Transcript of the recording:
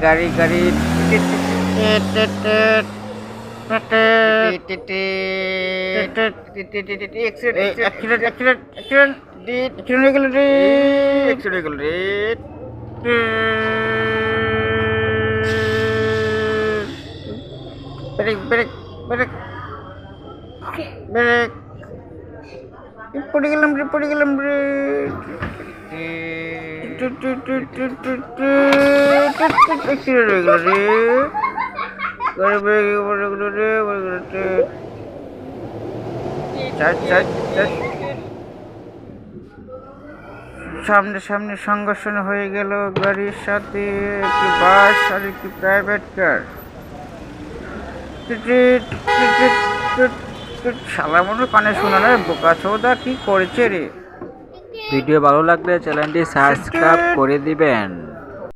গাড়ি গাড়ি break break break break পড়ে গেলাম রে অ্যাক্সিডেন্ট হয়ে গেল রে গাড়ি ব্রেক পড়ে গেল রে সামনে সামনে সংঘর্ষ হয়ে গেল গাড়ির সাথে একটি বাস আর একটি প্রাইভেট কার। শালা মনে কানে শোনা না, বোকা চোদা কি করেছে রে। ভিডিও ভালো লাগলে চ্যানেলটি সাবস্ক্রাইব করে দিবেন।